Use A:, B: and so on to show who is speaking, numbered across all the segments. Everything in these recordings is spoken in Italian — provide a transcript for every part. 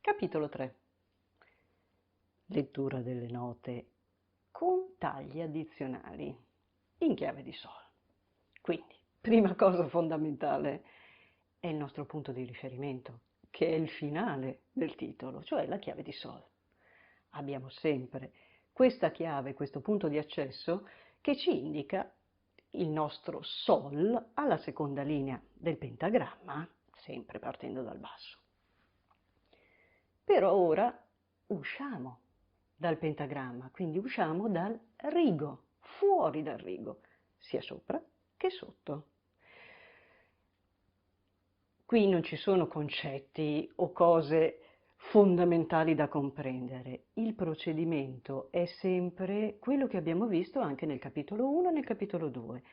A: Capitolo 3. Lettura delle note con tagli addizionali in chiave di Sol. Quindi, prima cosa fondamentale è il nostro punto di riferimento, che è il finale del titolo, cioè la chiave di Sol. Abbiamo sempre questa chiave, questo punto di accesso che ci indica il nostro Sol alla seconda linea del pentagramma, sempre partendo dal basso. Però ora usciamo dal pentagramma, quindi usciamo dal rigo, fuori dal rigo, sia sopra che sotto. Qui non ci sono concetti o cose fondamentali da comprendere. Il procedimento è sempre quello che abbiamo visto anche nel capitolo 1 e nel capitolo 2.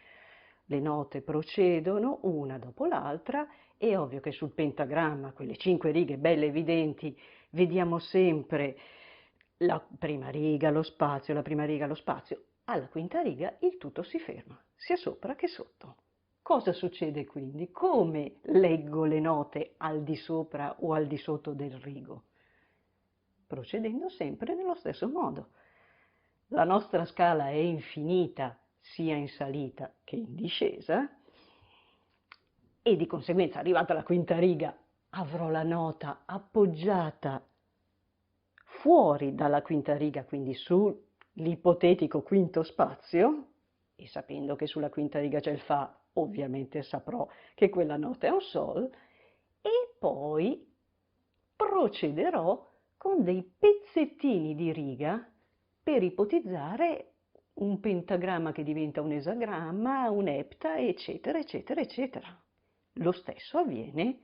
A: Le note procedono una dopo l'altra. È ovvio che sul pentagramma, quelle 5 righe belle evidenti, vediamo sempre la prima riga, lo spazio, la prima riga, lo spazio. Alla quinta riga il tutto si ferma, sia sopra che sotto. Cosa succede quindi? Come leggo le note al di sopra o al di sotto del rigo? Procedendo sempre nello stesso modo. La nostra scala è infinita sia in salita che in discesa e di conseguenza, arrivata alla quinta riga, avrò la nota appoggiata fuori dalla quinta riga, quindi sull'ipotetico quinto spazio, e sapendo che sulla quinta riga c'è il Fa, ovviamente saprò che quella nota è un Sol, e poi procederò con dei pezzettini di riga per ipotizzare un pentagramma che diventa un esagramma, un epta, eccetera, eccetera, eccetera. Lo stesso avviene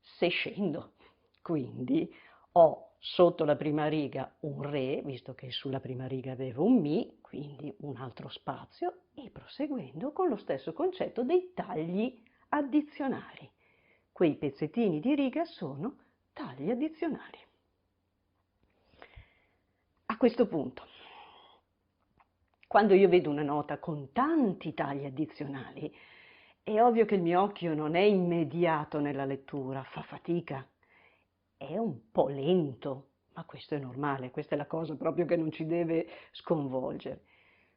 A: se scendo. Quindi ho sotto la prima riga un Re, visto che sulla prima riga avevo un Mi, quindi un altro spazio, e proseguendo con lo stesso concetto dei tagli addizionali. Quei pezzettini di riga sono tagli addizionali. A questo punto, quando io vedo una nota con tanti tagli addizionali, è ovvio che il mio occhio non è immediato nella lettura, fa fatica, è un po' lento, ma questo è normale, questa è la cosa proprio che non ci deve sconvolgere.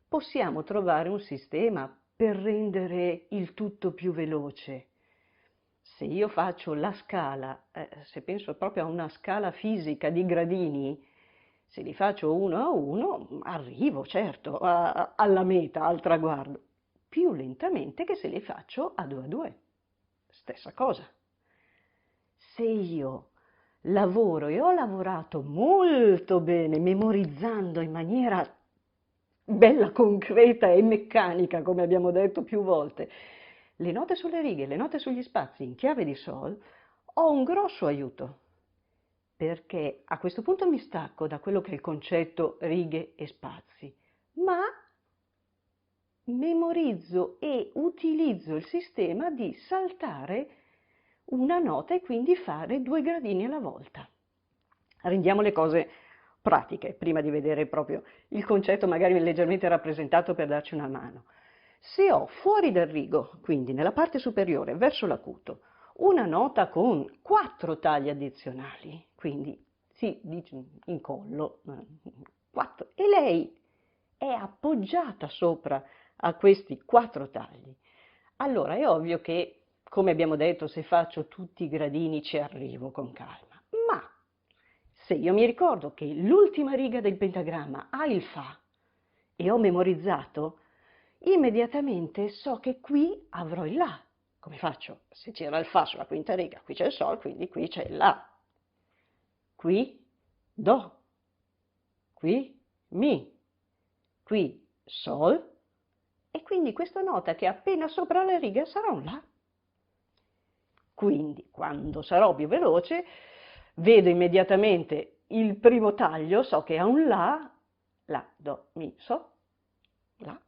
A: Possiamo trovare un sistema per rendere il tutto più veloce. Se io faccio la scala, se penso proprio a una scala fisica di gradini, se li faccio uno a uno, arrivo certo alla meta, al traguardo, più lentamente che se li faccio a due. Stessa cosa. Se io lavoro e ho lavorato molto bene, memorizzando in maniera bella, concreta e meccanica, come abbiamo detto più volte, le note sulle righe, le note sugli spazi in chiave di Sol, ho un grosso aiuto, perché a questo punto mi stacco da quello che è il concetto righe e spazi, ma memorizzo e utilizzo il sistema di saltare una nota e quindi fare 2 gradini alla volta. Rendiamo le cose pratiche, prima di vedere proprio il concetto magari leggermente rappresentato per darci una mano. Se ho fuori dal rigo, quindi nella parte superiore verso l'acuto, una nota con 4 tagli addizionali, quindi si dice in collo, 4, e lei è appoggiata sopra a questi 4 tagli, allora è ovvio che, come abbiamo detto, se faccio tutti i gradini ci arrivo con calma, ma se io mi ricordo che l'ultima riga del pentagramma ha il Fa e ho memorizzato, immediatamente so che qui avrò il La. Come faccio? Se c'era il Fa sulla quinta riga, qui c'è il Sol, quindi qui c'è il La. Qui Do, qui Mi, qui Sol, e quindi questa nota che è appena sopra la riga sarà un La. Quindi, quando sarò più veloce, vedo immediatamente il primo taglio, so che ha un La, Do, Mi, So, La.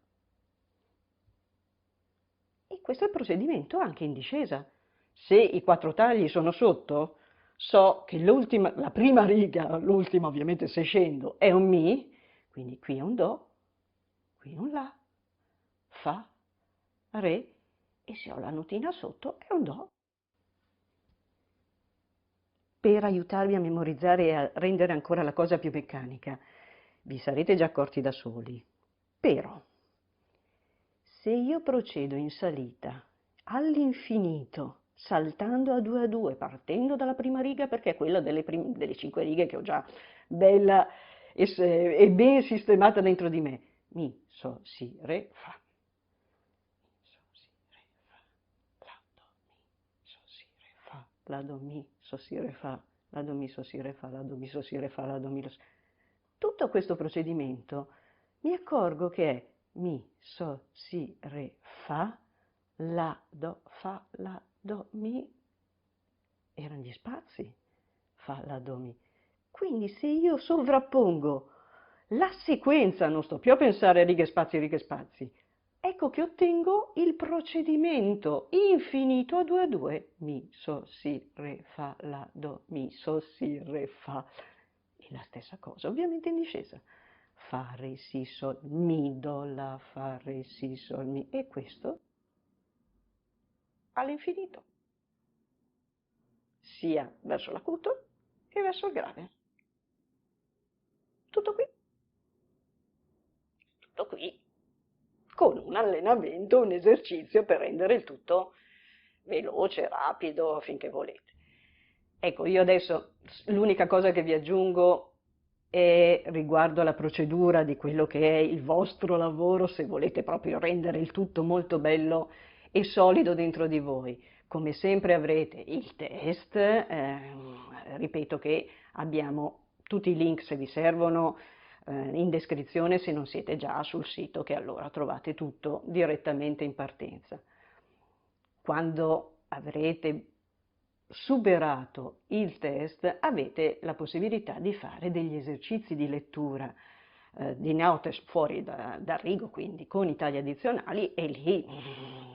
A: E questo è il procedimento anche in discesa. Se i 4 tagli sono sotto, so che la prima riga, l'ultima ovviamente se scendo, è un Mi, quindi qui è un Do, qui è un La, Fa, Re, e se ho la notina sotto è un Do. per aiutarvi a memorizzare e a rendere ancora la cosa più meccanica. Vi sarete già accorti da soli. Però, se io procedo in salita all'infinito, saltando a due, partendo dalla prima riga, perché è quella delle 5 righe che ho già bella e ben sistemata dentro di me, mi, so, si, re, fa. La, do, mi, so, si, re, fa, la, do, mi, so, si, re, fa, la, do, mi, so, si, re, fa, la, do, mi, lo, so. Tutto questo procedimento mi accorgo che è mi, so, si, re, fa, la, do, mi, erano gli spazi, fa, la, do, mi. Quindi se io sovrappongo la sequenza, non sto più a pensare righe, spazi, ecco che ottengo il procedimento infinito a due, mi, so, si, re, fa, la, do, mi, so, si, re, fa. E la stessa cosa, ovviamente in discesa. Fa, re, si, sol, mi, do, la, fa, re, si, sol, mi. E questo all'infinito, sia verso l'acuto e verso il grave. Tutto qui. Tutto qui, con un allenamento, un esercizio per rendere il tutto veloce, rapido, finché volete. Ecco, io adesso l'unica cosa che vi aggiungo è riguardo alla procedura di quello che è il vostro lavoro, se volete proprio rendere il tutto molto bello e solido dentro di voi. Come sempre avrete il test, ripeto che abbiamo tutti i link se vi servono in descrizione se non siete già sul sito, che allora trovate tutto direttamente in partenza. Quando avrete superato il test avete la possibilità di fare degli esercizi di lettura di note fuori dal rigo, quindi con i tagli addizionali, e lì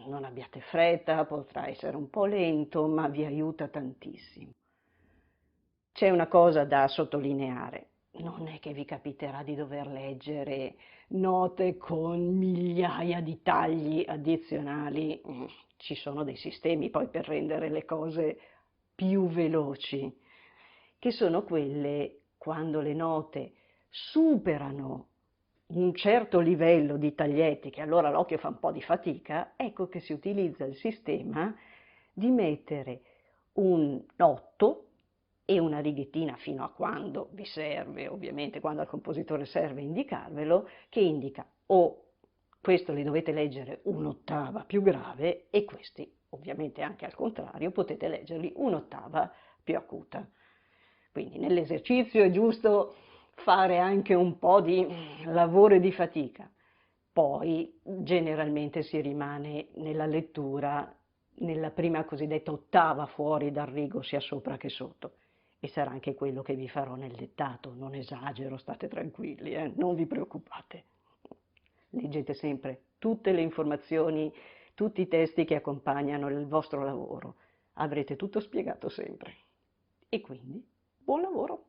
A: non abbiate fretta, potrà essere un po' lento, ma vi aiuta tantissimo. C'è una cosa da sottolineare, non è che vi capiterà di dover leggere note con migliaia di tagli addizionali, ci sono dei sistemi poi per rendere le cose più veloci, che sono quelle quando le note superano un certo livello di taglietti, che allora l'occhio fa un po' di fatica, ecco che si utilizza il sistema di mettere un 8 e una righettina fino a quando vi serve, ovviamente quando al compositore serve indicarvelo, che indica o questo li dovete leggere un'ottava più grave e questi ovviamente anche al contrario potete leggerli un'ottava più acuta. Quindi nell'esercizio è giusto fare anche un po' di lavoro e di fatica, poi generalmente si rimane nella lettura nella prima cosiddetta ottava fuori dal rigo, sia sopra che sotto. E sarà anche quello che vi farò nel dettato, non esagero, state tranquilli, non vi preoccupate. Leggete sempre tutte le informazioni, tutti i testi che accompagnano il vostro lavoro, avrete tutto spiegato sempre. E quindi, buon lavoro!